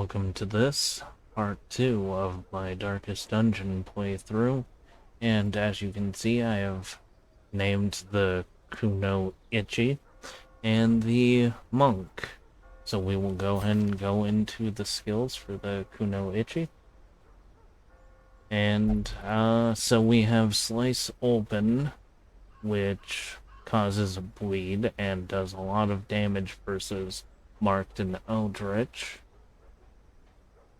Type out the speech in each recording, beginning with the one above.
welcome to this part 2 of my Darkest Dungeon playthrough. And as you can see, I have named the Kuno Ichi and the Monk. So we will go ahead and go into the skills for the Kuno Ichi. And so we have Slice Open, which causes a bleed and does a lot of damage versus Marked and Eldritch.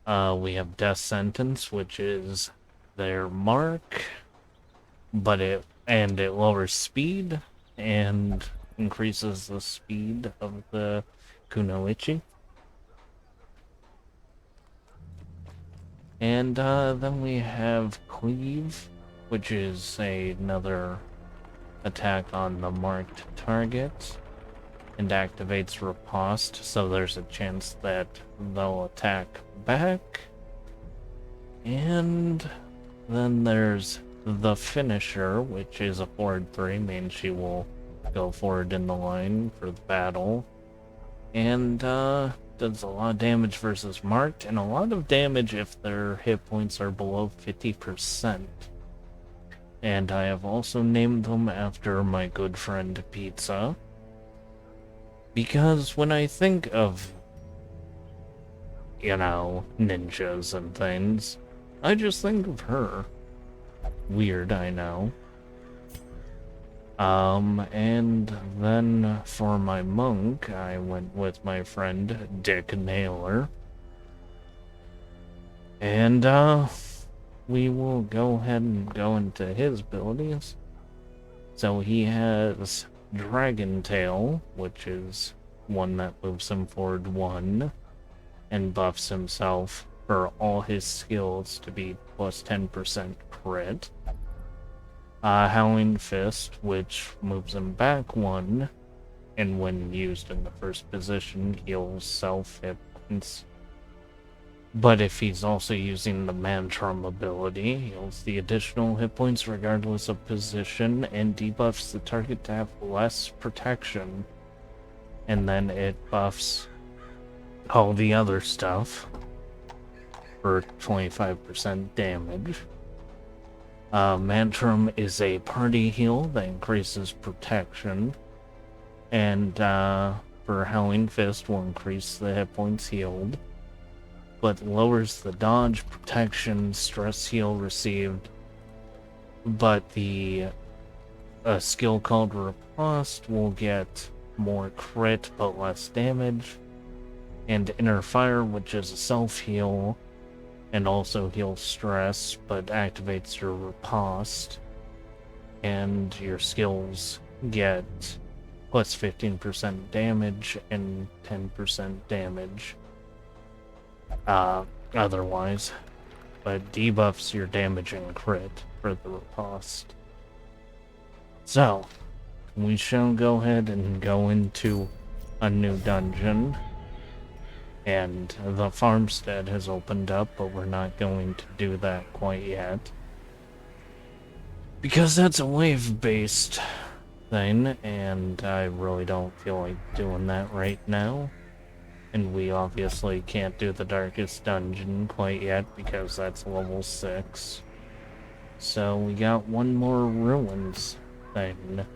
We have Death Sentence, which is their mark, but it lowers speed and increases the speed of the Kunoichi. And then we have Cleave, which is another attack on the marked target and activates Riposte, so there's a chance that they'll attack back. And then there's the Finisher, which is a forward 3, means she will go forward in the line for the battle. And does a lot of damage versus marked, and a lot of damage if their hit points are below 50%. And I have also named them after my good friend Pizza, because when I think of, ninjas and things, I just think of her. Weird, I know. And then for my monk, I went with my friend Dick Naylor. And, we will go ahead and go into his abilities. So he has Dragon Tail, which is one that moves him forward 1 and buffs himself for all his skills to be plus 10% crit. Howling Fist, which moves him back 1, and when used in the first position, heals self hit points. But if he's also using the Mantram ability, heals the additional hit points regardless of position and debuffs the target to have less protection. And then it buffs all the other stuff for 25% damage. Mantram is a party heal that increases protection. And for Howling Fist will increase the hit points healed, but lowers the dodge, protection, stress heal received. But the skill called Riposte will get more crit but less damage. And Inner Fire, which is a self-heal, and also heals stress, but activates your Riposte. And your skills get plus 15% damage and 10% damage. Otherwise, but debuffs your damage and crit for the Riposte. So, we shall go ahead and go into a new dungeon. And the farmstead has opened up, but we're not going to do that quite yet, because that's a wave-based thing, and I really don't feel like doing that right now. And we obviously can't do the Darkest Dungeon quite yet because that's level 6. So we got one more Ruins thing.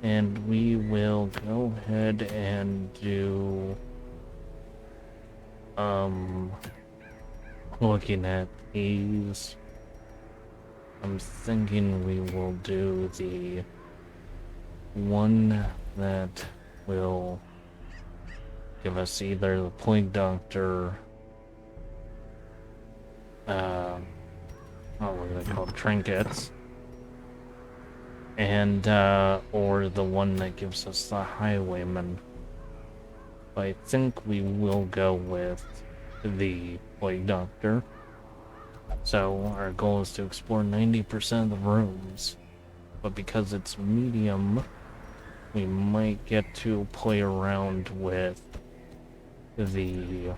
And we will go ahead and do... looking at these, I'm thinking we will do the one that will give us either the Plague Doctor, what are they called? Trinkets, and, or the one that gives us the Highwayman. But I think we will go with the Plague Doctor. So our goal is to explore 90% of the rooms, but because it's medium, we might get to play around with the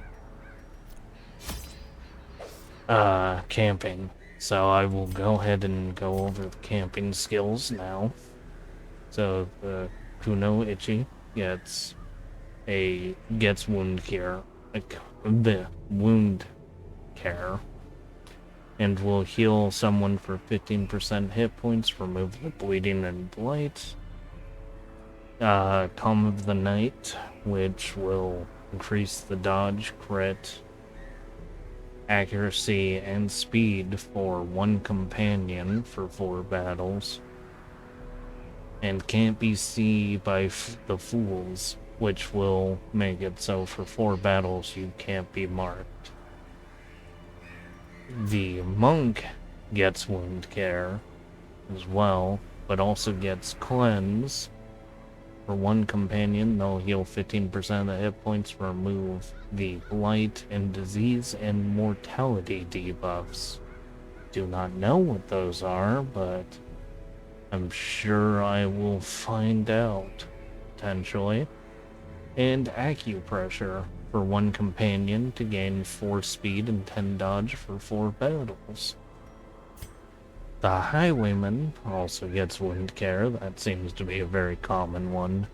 camping. So I will go ahead and go over the camping skills now. So the Kuno Ichi gets wound cure the wound care, and will heal someone for 15% hit points, remove the bleeding and blight. Calm of the Night, which will increase the dodge, crit, accuracy, and speed for one companion for 4 battles. And Can't Be Seen by the Fools, which will make it so for 4 battles you can't be marked. The Monk gets wound care as well, but also gets Cleanse. For one companion, they'll heal 15% of the hit points, remove the blight and disease and mortality debuffs. Do not know what those are, but I'm sure I will find out, potentially. And Acupressure for one companion to gain 4 speed and 10 dodge for 4 battles. The Highwayman also gets wound care. That seems to be a very common one.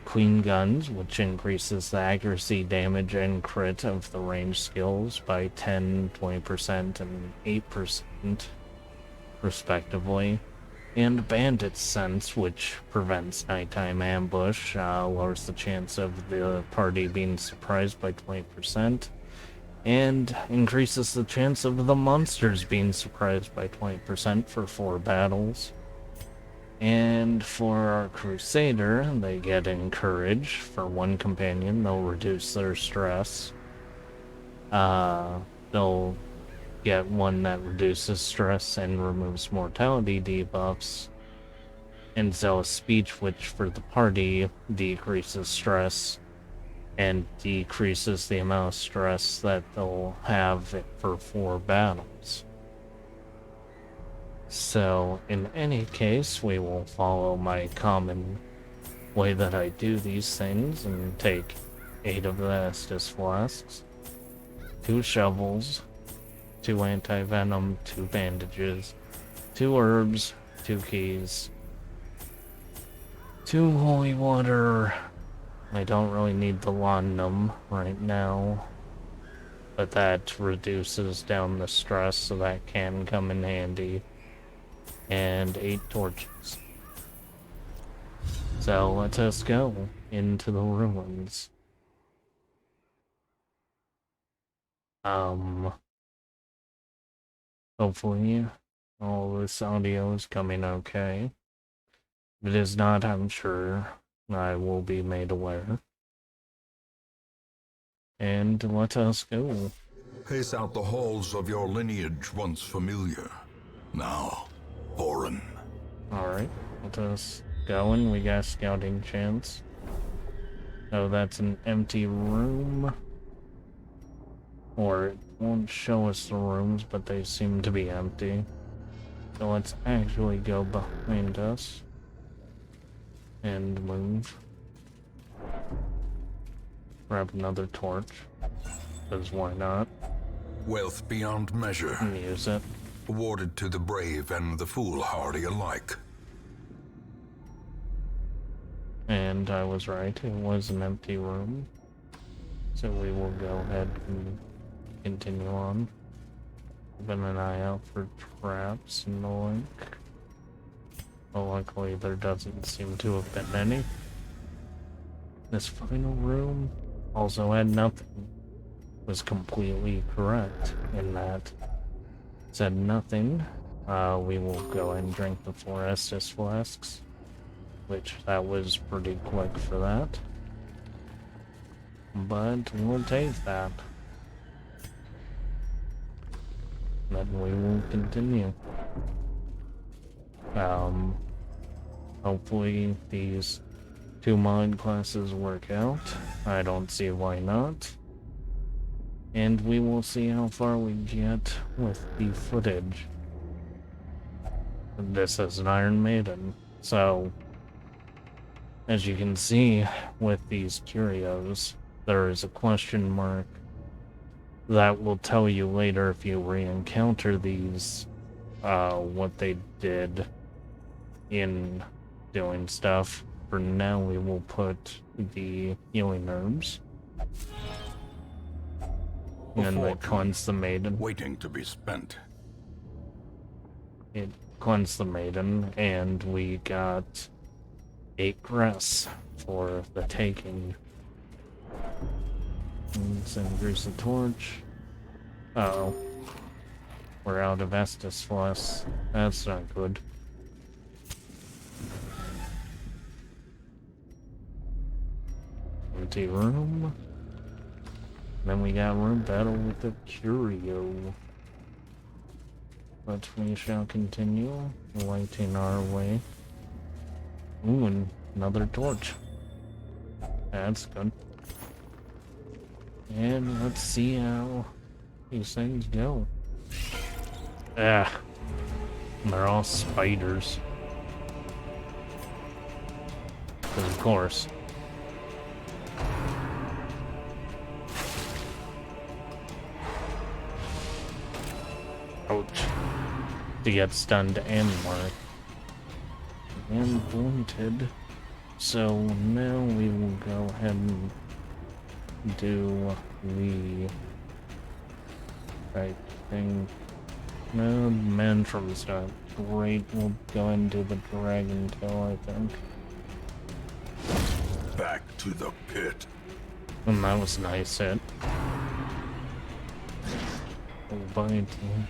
Queen Guns, which increases the accuracy, damage, and crit of the range skills by 10, 20%, and 8%, respectively. And Bandit Sense, which prevents nighttime ambush, lowers the chance of the party being surprised by 20%, and increases the chance of the monsters being surprised by 20% for 4 battles. And for our Crusader, they get Encourage. For one companion, they'll reduce their stress. They'll get one that reduces stress and removes mortality debuffs. And Zealous Speech, which for the party decreases stress and decreases the amount of stress that they'll have for 4 battles. So, in any case, we will follow my common way that I do these things and take 8 of the Estus Flasks, 2 shovels, 2 anti-venom, 2 bandages, 2 herbs, 2 keys, 2 holy water. I don't really need the laudanum right now, but that reduces down the stress, so that can come in handy. And 8 torches. So let us go into the ruins. Hopefully all this audio is coming okay. If it is not, I'm sure I will be made aware. And let us go. Pace out the halls of your lineage once familiar, now foreign. Alright, let us go, and we got scouting chance. Oh, that's an empty room. Or it won't show us the rooms, but they seem to be empty. So let's actually go behind us and move. Grab another torch, because why not? Wealth beyond measure, And use it. awarded to the brave and the foolhardy alike. And I was right, it was an empty room. So we will go ahead and continue on. Keeping an eye out for traps in the link. But luckily there doesn't seem to have been any. This final room also had nothing. Was completely correct in that said nothing. We will go and drink the 4 Estus Flasks, which that was pretty quick for that. But we'll take that. Then we will continue. Hopefully these 2 mod classes work out. I don't see why not. And we will see how far we get with the footage. This is an Iron Maiden, so as you can see with these curios, there is a question mark that will tell you later if you re-encounter these, what they did in doing stuff. For now, we will put the healing herbs. A And they fortune cleanse the maiden. waiting to be spent. It cleansed the maiden, and we got 8 grass for the taking. And then here's the torch. Uh-oh. We're out of Estus Floss. That's not good. Empty room. Then we got room battle with the Curio. But we shall continue lighting our way. Ooh, and another torch. That's good. And let's see how these things go. Ah, they're all spiders. 'Cause of course. Ouch. To get stunned and marked. And blunted. So now we will go ahead and do the right thing. No, man from start. Great, we'll go ahead and do the dragon tail, I think. Back to the pit. And that was nice hit. Bite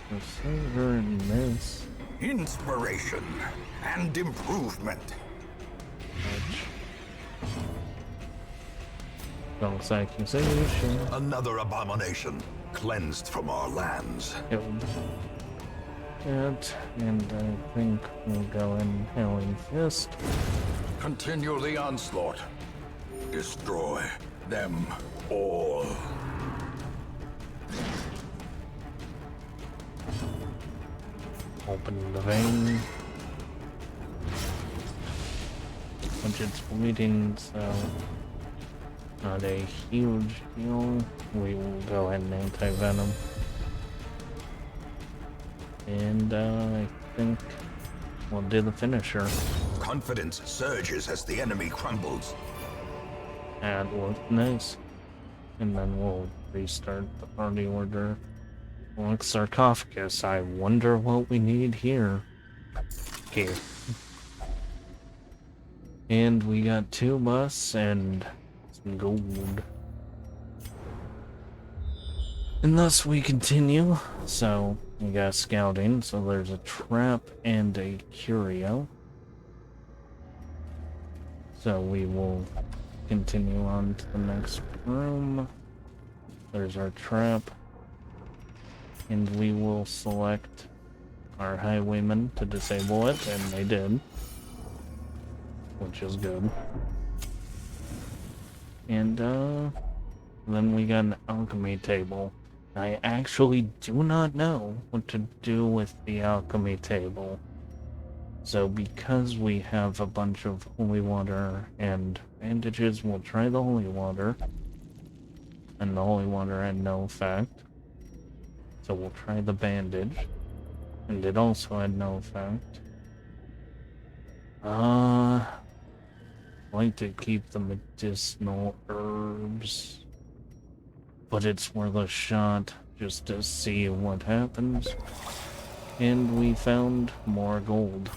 for silver and this. Inspiration and improvement. False accusation. Another abomination cleansed from our lands. Killed it, and I think we'll go in Howling Fist. Continue the onslaught. Destroy them all. Open the vein. Which it's bleeding, so not a huge deal. We will go ahead and anti-venom. And I think we'll do the finisher. Confidence surges as the enemy crumbles. That looked nice. And then we'll restart the party order. Like sarcophagus, I wonder what we need here. Here. And we got 2 busts and some gold. And thus we continue. So we got scouting, so there's a trap and a curio. So we will continue on to the next room. There's our trap. And we will select our highwaymen to disable it, and they did. Which is good. And then we got an alchemy table. I actually do not know what to do with the alchemy table. So because we have a bunch of holy water and bandages, we'll try the holy water. And the holy water had no effect. So we'll try the bandage. And it also had no effect. Like to keep the medicinal herbs. But it's worth a shot just to see what happens. And we found more gold.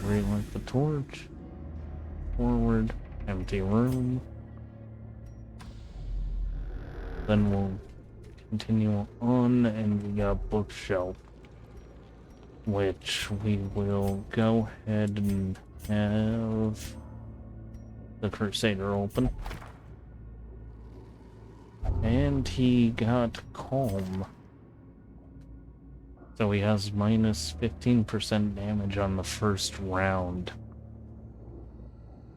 Relight the torch. Forward. Empty room. Then we'll continue on, and we got bookshelf, which we will go ahead and have the Crusader open. And he got calm. So he has minus 15% damage on the first round.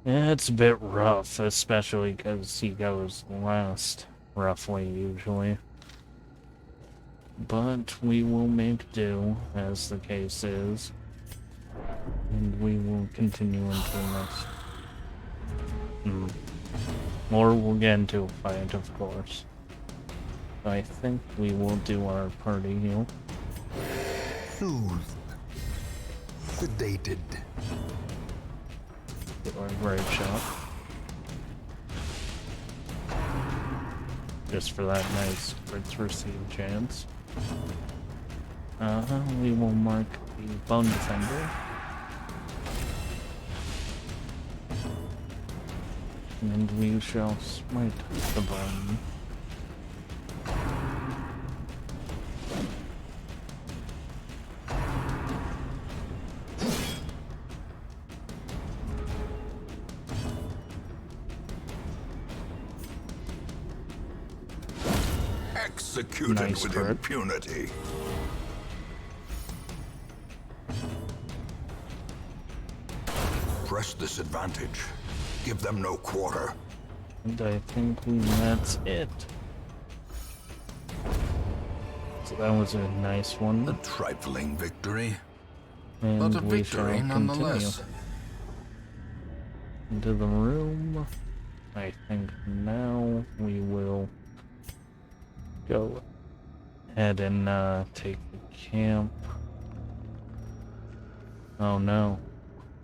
It's a bit rough, especially because he goes last. Roughly, usually. But we will make do, as the case is. And we will continue into the next... Or we'll get into a fight, of course. I think we will do our party heal. Soothed. Sedated. Do our great shot. just for that nice crits receive chance. We will mark the Bone Defender. And we shall smite the bone. Executed Nice with crit. impunity. Press this advantage. Give them no quarter. And I think that's it. So that was a nice A one. trifling victory, And but a we shall victory continue nonetheless. into the room. I think now we will go ahead and take the camp. Oh no.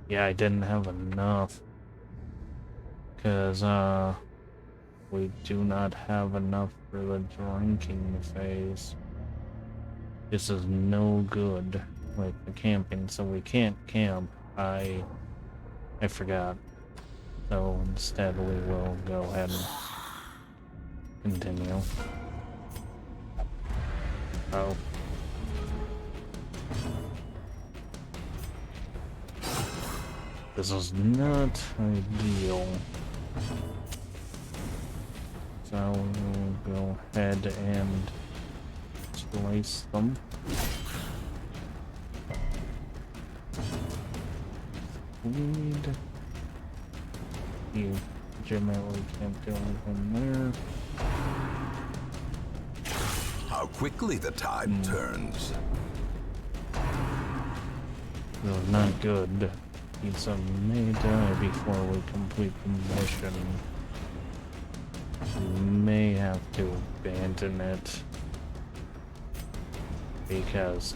Yeah, I didn't have enough. Because we do not have enough for the drinking phase. This is no good with the camping, so we can't camp. I forgot. So instead we will go ahead and continue. Oh. This is not ideal. So we'll go ahead and slice them. Weed. You legitimately can't do anything there. How quickly the tide turns. No, not good. Pizza may die before we complete the mission. We may have to abandon it. Because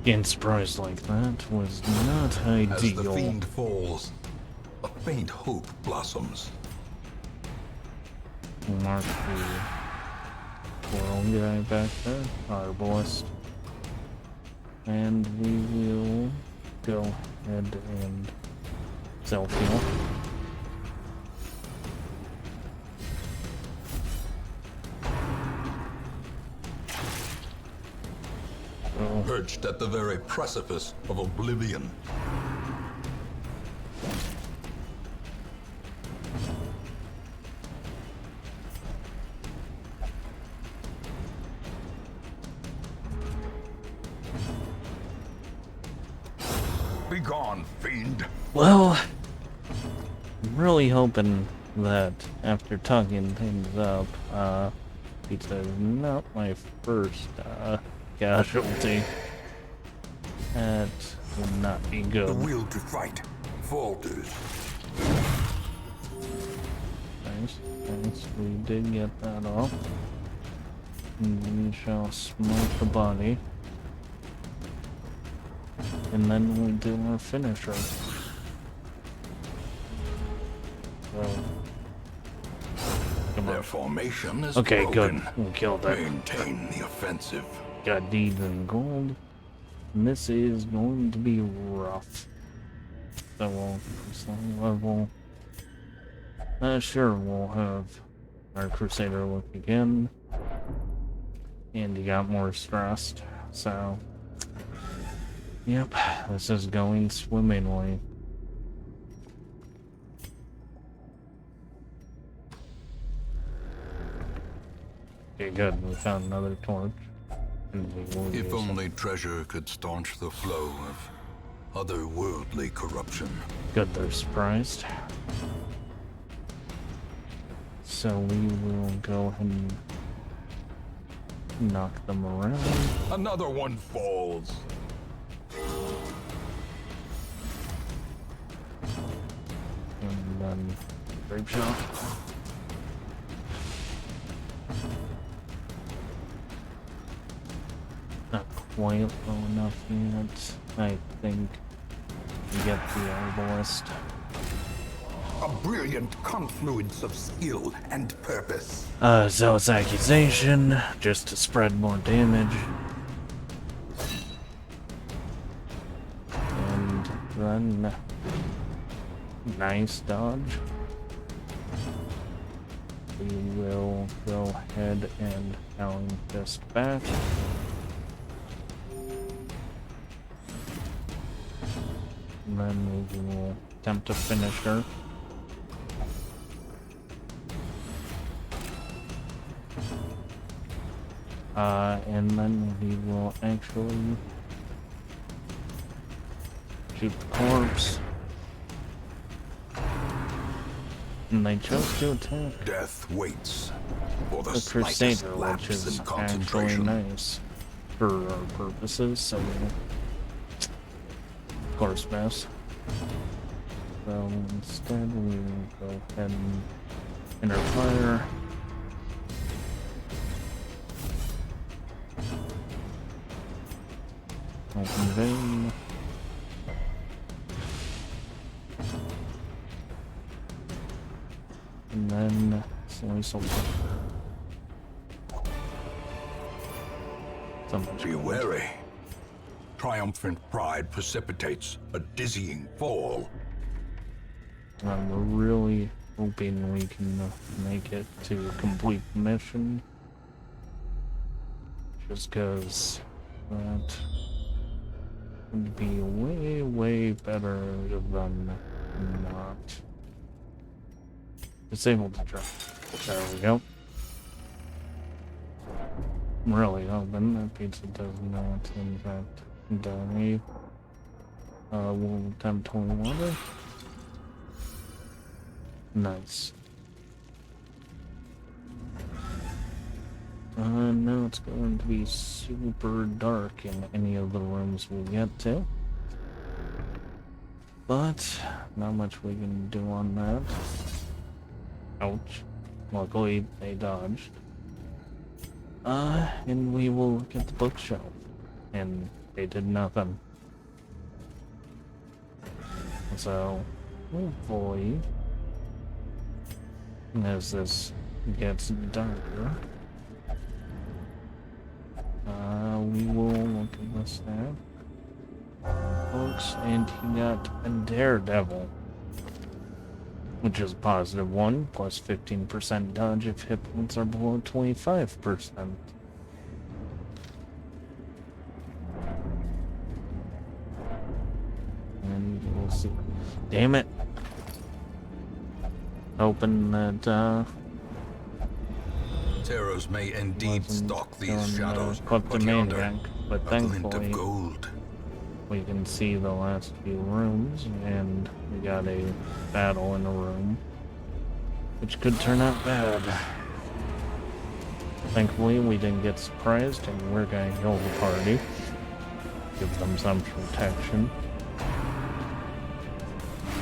getting surprised like that was not As the ideal. fiend falls, a faint hope blossoms. Mark the coral guy back there, Arbalest. And we will go ahead and self-heal. Oh, Perched at the very precipice of oblivion. Begone, fiend! well, I'm really hoping that after talking things up, pizza is not my first casualty. That would not be The good. will to fight falters. Nice, nice. We did get that off. And we shall smite the body. And then we'll do our finisher. So, come Their on. formation is Okay, broken. good. We killed it. Maintain the offensive. Got deeds and gold. And this is going to be rough. So we'll some level. Sure, we'll have our Crusader look again. And he got more stressed. So, yep, this is going swimmingly. Okay, good. We found another torch. And we will If use it. only treasure could staunch the flow of otherworldly corruption. Good, they're surprised. So we will go ahead and knock them around. Another one falls. And then grape shot. Not quite low enough yet. I think we get the Arbalest. A brilliant confluence of skill and purpose. Zealous accusation, just to spread more damage. And then... Nice dodge. We will go ahead and Howling Fist back. And then we will attempt to finish her. And then we will actually shoot the corpse. And they chose to attack Death waits for the the slightest Crusader, which lapse is in actually concentration. nice for our purposes, so we'll of course best. So instead we will go ahead and enter fire. Open vein. And then slice open. So much Be gold. wary. Triumphant pride precipitates a dizzying fall. We're really hoping we can make it to complete the mission. Just because that would be way, way better than not. Disable the drop. There we go. I'm really hoping that pizza does not, in fact, die. We'll attempt holy water. Nice. Now it's going to be super dark in any of the rooms we get to. But, not much we can do on that. Ouch. Luckily, they dodged. And we will look at the bookshelf. And they did nothing. So, hopefully, as this gets darker, we will look at this now. Folks, and he got a Daredevil, which is a positive 1, plus 15% dodge if hit points are below 25%. And we'll see. Damn it! Hoping that, Terrors may indeed wasn't stalk these going, shadows, quite the but yonder, maniac, but a glint thankfully of gold. we can see the last few rooms, and we got a battle in a room, which could turn out bad. Thankfully, we didn't get surprised, and we're gonna kill the party. Give them some protection.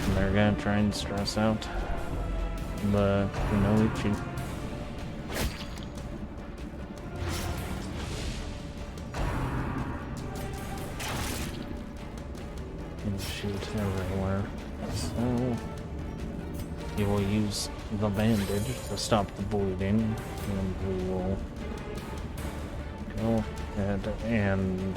And they're gonna try and stress out the Kunoichi. And shoot everywhere. So you will use the bandage to stop the bleeding, and we will go ahead and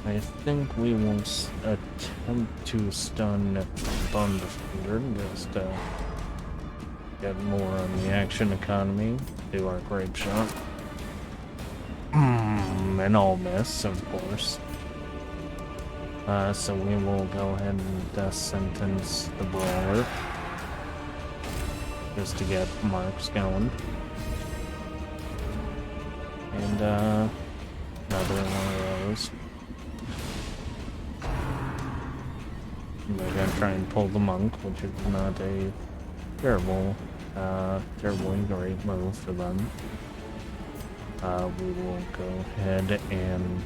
I think we will attempt to stun Bone Defender just to get more on the action economy. Do our grape shot. And all miss, of course. So we will go ahead and death sentence the Brawler. Just to get marks going. And, another one of those. And they're gonna try and pull the monk, which is not a terribly great move for them. We will go ahead and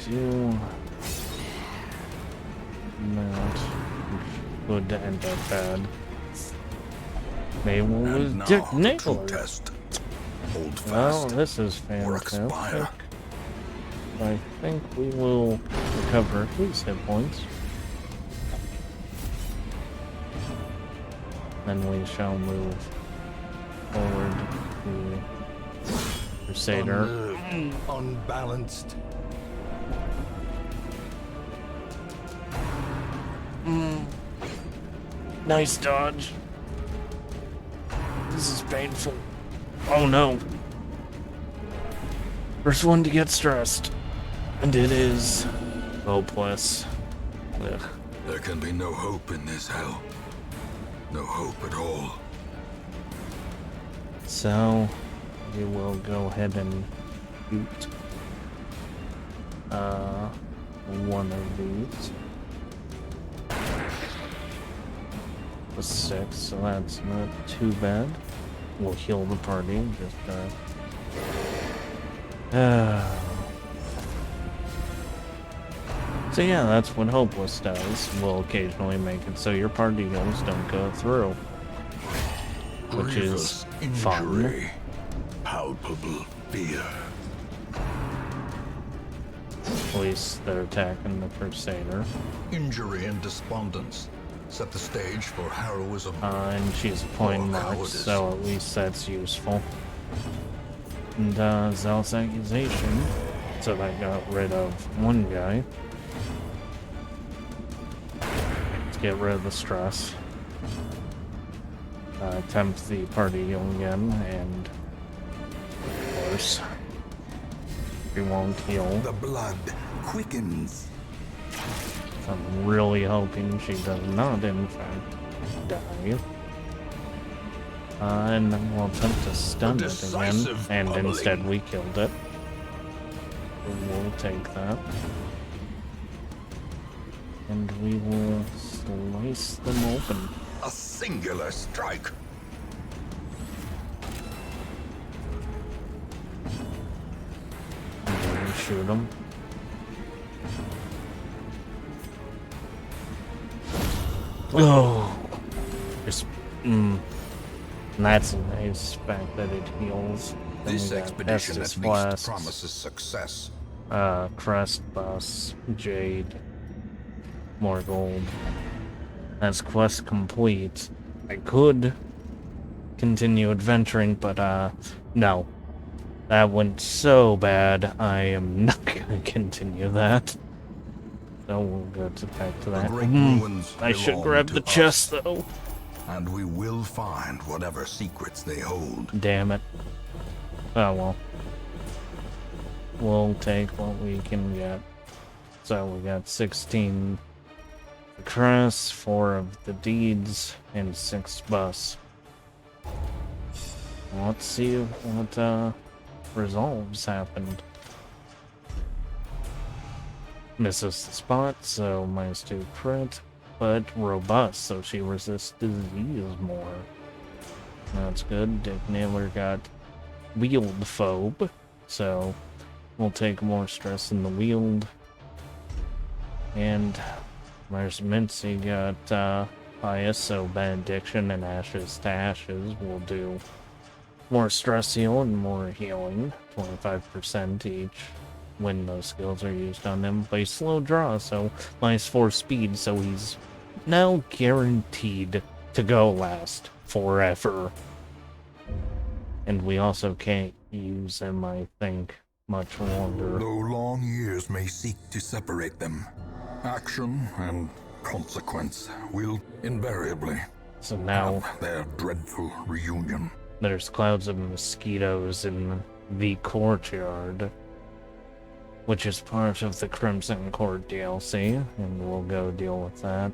do that. Could end up bad. They will lose And now Dick the true Nicholas. test. Hold Well, fast this is or fantastic. expire. I think we will recover his hit points. Then we shall move forward to Crusader. Unnerved, unbalanced. Nice dodge. This is painful. Oh no. First one to get stressed. And it is hopeless. Ugh. There can be no hope in this hell. No hope at all. So, we will go ahead and shoot one of these. The 6, so that's not too bad. We'll heal the party, just So yeah, that's what Hopeless does. We'll occasionally make it so your party goals don't go through. Which is Grievous fun. injury, palpable fear. At least they're attacking the Crusader. Injury and despondence set the stage for heroism. And she's a point Or mark, cowardice. so at least that's useful. And Zealot's Accusation, so that got rid of one guy. Let's get rid of the stress. Attempt the party heal again, and of course, we won't heal. The blood quickens. I'm really hoping she does not, in fact, die. And then we'll attempt to stun it again, decisive and pummeling. instead we killed it. We'll take that. And we will slice them open. A singular strike. And then we shoot them. Oh! Just, And that's a nice fact that it heals. Then This we got expedition Estus at least Flasks, promises success. Crest Bus, Jade, more gold. That's quest complete. I could continue adventuring, but no. That went so bad, I am not gonna continue that. So we'll go back to The that. great ruins I should belong grab to the us, chest though. and we will find whatever secrets they hold. Damn it. Oh well. We'll take what we can get. So we got 16 the crest, 4 of the deeds, and 6 bus. Let's see what resolves happened. Misses the spot, so -2 crit, but robust, so she resists disease more. That's good. Dick Naylor got wield phobe, so we'll take more stress in the wield. And there's Mincy got bias, so benediction and ashes to ashes will do more stress heal and more healing, 25% each when those skills are used on him. But he's slow draw, so -4 speed, so he's now guaranteed to go last forever. And we also can't use him, I think, much longer. Though long years may seek to separate them, action and consequence will invariably So now have their dreadful reunion. there's clouds of mosquitoes in the courtyard, which is part of the Crimson Court DLC, and we'll go deal with that.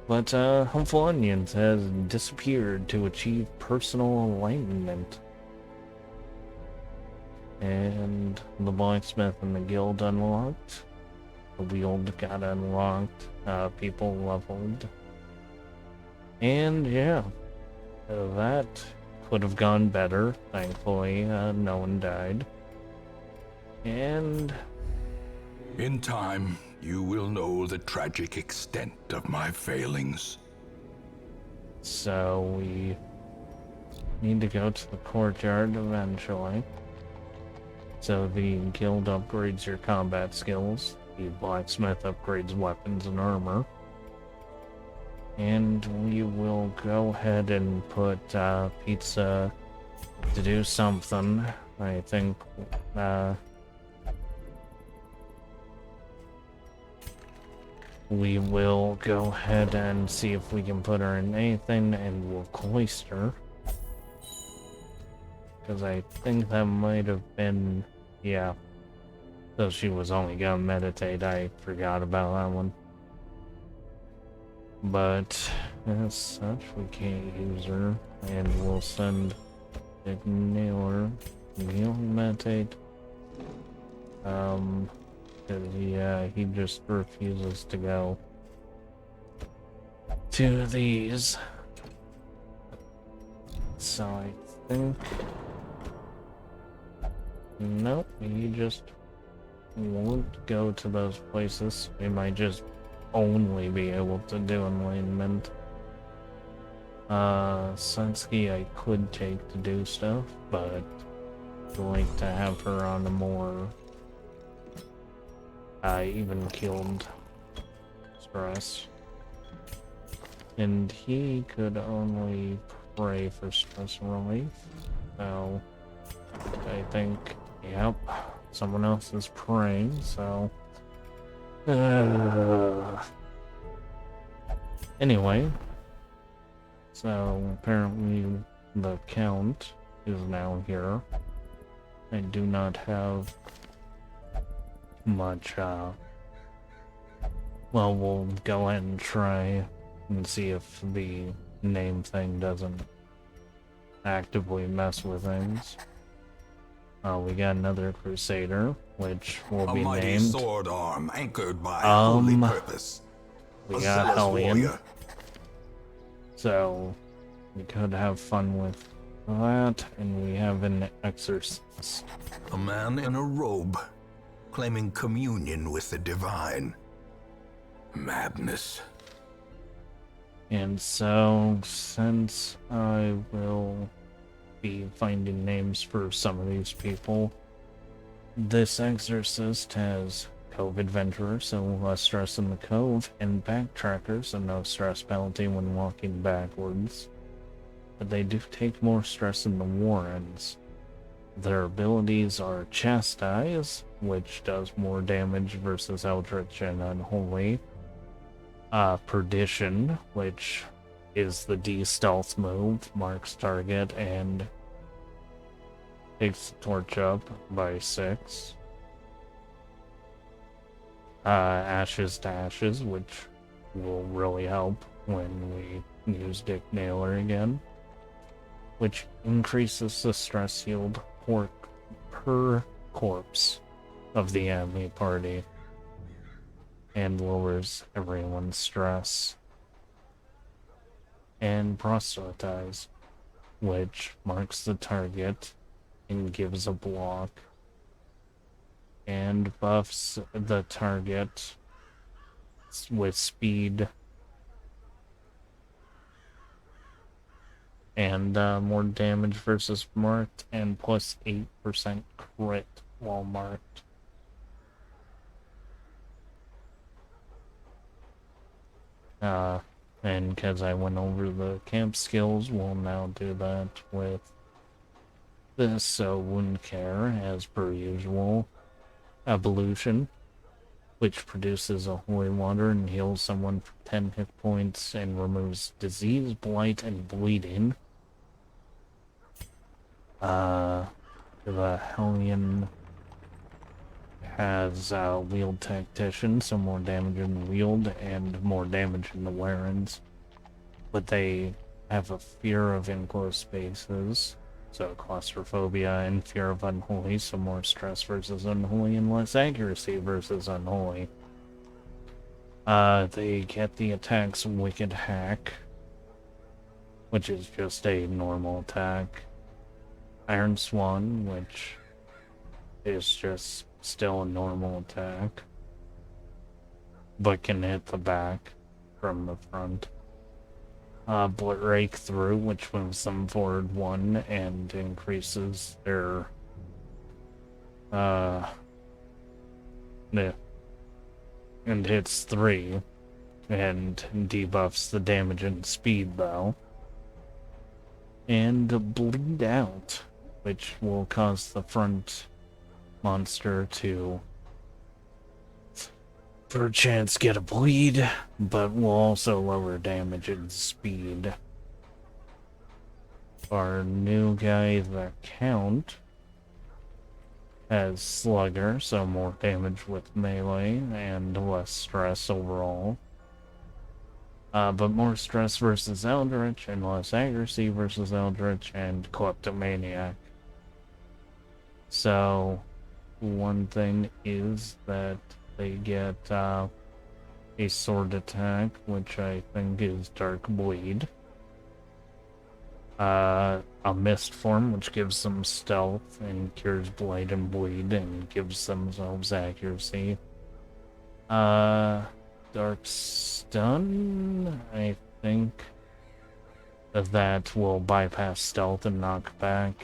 But Helpful Onions has disappeared to achieve personal alignment. And the blacksmith and the guild unlocked. The wield got unlocked. People leveled. And yeah, that could have gone better. Thankfully, no one died. And In time, you will know the tragic extent of my failings. so we need to go to the courtyard eventually. So the guild upgrades your combat skills. The blacksmith upgrades weapons and armor. And we will go ahead and put pizza to do something. I think we will go ahead and see if we can put her in anything, and we'll cloister. Because I think that might have been, yeah. So she was only gonna meditate, I forgot about that one. But as such, we can't use her, and we'll send Ignore. He'll meditate. Yeah, he just refuses to go to these. So I think... Nope, he just won't go to those places. We might just only be able to do enlightenment. Sunsky I could take to do stuff, but I'd like to have her on a more even killed stress. And he could only pray for stress relief. So I think, yep, someone else is praying, so anyway, so apparently the Count is now here. I do not have much, well, we'll go ahead and try and see if the name thing doesn't actively mess with things. We got another Crusader, which will be mighty named... sword arm anchored by holy purpose. We A got zealous Hellion. warrior. So, we could have fun with that, and we have an Exorcist. A man in a robe, claiming communion with the divine. Madness. And so, since I will be finding names for some of these people, this Exorcist has Cove Adventurer, so less stress in the Cove, and Backtracker, so no stress penalty when walking backwards. But they do take more stress in the Warrens. Their abilities are Chastise, which does more damage versus Eldritch and Unholy. Perdition, which is the D-stealth move, marks target and takes the torch up by 6. Ashes to Ashes, which will really help when we use Dick Naylor again, which increases the stress yield per corpse of the enemy party and lowers everyone's stress. And Proselytize, which marks the target and gives a block and buffs the target with speed and more damage versus marked, and plus 8% crit while marked. And because I went over the camp skills, we'll now do that with this. So Wound Care, as per usual. Evolution, which produces a holy water and heals someone for 10 hit points and removes disease, blight, and bleeding. The Hellion has Wield Tactician, so more damage in the Wield and more damage in the Warrens. But they have a fear of enclosed spaces, so claustrophobia, and fear of Unholy, so more stress versus Unholy and less accuracy versus Unholy. They get the attacks Wicked Hack, which is just a normal attack. Iron Swan, which is just still a normal attack, but can hit the back from the front. Break Through, which moves them forward 1 and increases their Yeah. And hits 3, and debuffs the damage and speed, though. And bleed out, which will cause the front monster to perchance get a bleed, but will also lower damage and speed. Our new guy, the Count, has Slugger, so more damage with melee and less stress overall. But more stress versus Eldritch and less accuracy versus Eldritch and Kleptomaniac. So, one thing is that they get a sword attack, which I think is Dark Bleed. A mist form, which gives them stealth and cures blight and bleed and gives themselves accuracy. Dark Stun, I think that will bypass stealth and knockback,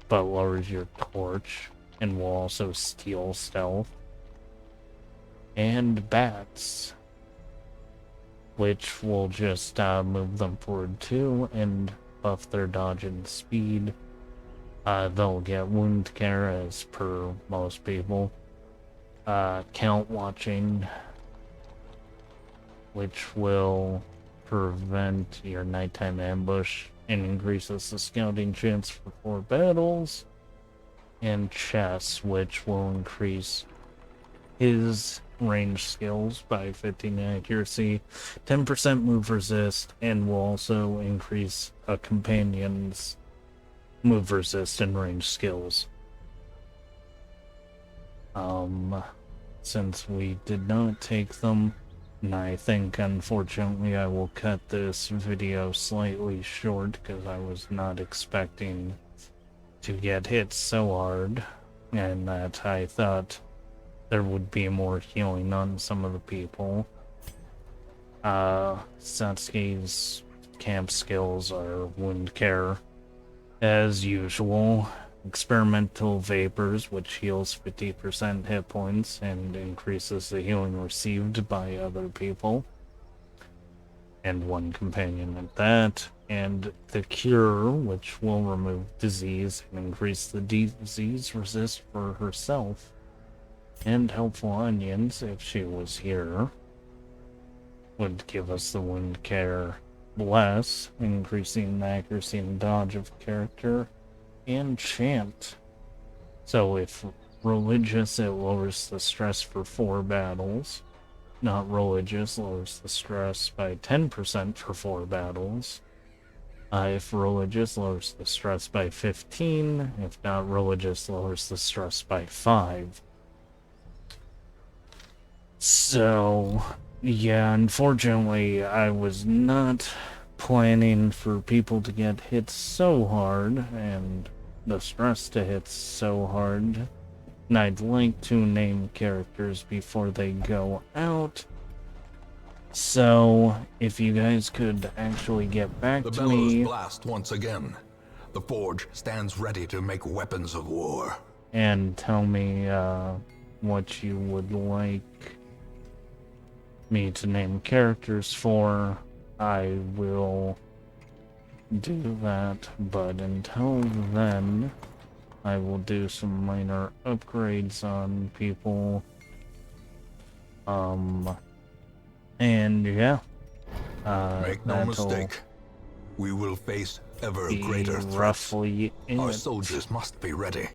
but lowers your torch and will also steal stealth. And Bats, which will just move them forward 2 and buff their dodge and speed. They'll get wound care as per most people. Count Watching, which will prevent your nighttime ambush and increases the scouting chance for 4 battles. And Chess, which will increase his range skills by 15 accuracy, 10% move resist, and will also increase a companion's move resist and range skills. Since we did not take them, and I think unfortunately I will cut this video slightly short because I was not expecting to get hit so hard, and that I thought there would be more healing on some of the people. Satsuki's camp skills are wound care, as usual. Experimental vapors, which heals 50% hit points and increases the healing received by other people. And 1 companion at that. And the cure, which will remove disease and increase the disease resist for herself. And Helpful Onions, if she was here, would give us the wound care bless, increasing the accuracy and dodge of character, and chant. So if religious, it lowers the stress for 4 battles. Not religious lowers the stress by 10% for 4 battles. If religious, lowers the stress by 15. If not religious, lowers the stress by 5. So, yeah, unfortunately, I was not planning for people to get hit so hard, and the stress to hit so hard. And I'd like to name characters before they go out. So, if you guys could actually get back The to bellows me blast once again. The forge stands ready to make weapons of war. and tell me what you would like me to name characters for, I will do that, but until then, I will do some minor upgrades on people. And yeah, Make no that'll mistake. We will face ever be greater threats. roughly Our it. soldiers must be ready.